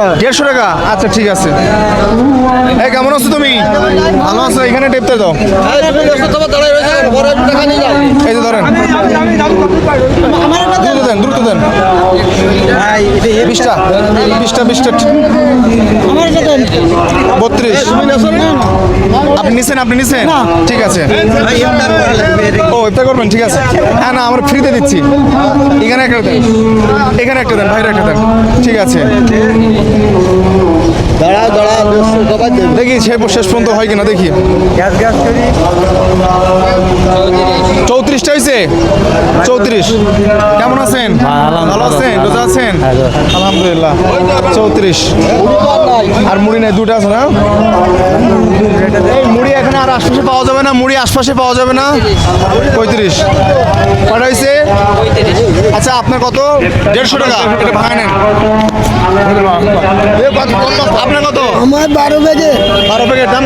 150 টাকা, আচ্ছা ঠিক আছে। এই কেমন আছো তুমি? ভালো আছো? এখানে টেপতে দাও। এই যে ধরেন, দ্রুত দেন। 20টা 32। আপনি নিছেন? ঠিক আছে। ও ইফতার করবেন, ঠিক আছে। হ্যাঁ না, আমরা ফ্রিতে দিচ্ছি। এখানে একটা দেন, ভাইরা একটা দেন, ঠিক আছে। দেখি শেষ পর্যন্ত হয় কিনা দেখি। 34টা হয়েছে। 34। কেমন আছেন? ভালো আছেন? রোজা আছেন? আলহামদুলিল্লাহ। 34 আর মুড়ি নাই, 2টা আছে না? এই মুড়ি এখানে আর আশপাশে পাওয়া যাবে না? 35 কটা হয়েছে? আচ্ছা আপনার কত? 150 টাকা। এটা ভাঙা নেন। আপনার কত? আমার 12 প্যাকেট। 12 প্যাকেট দাম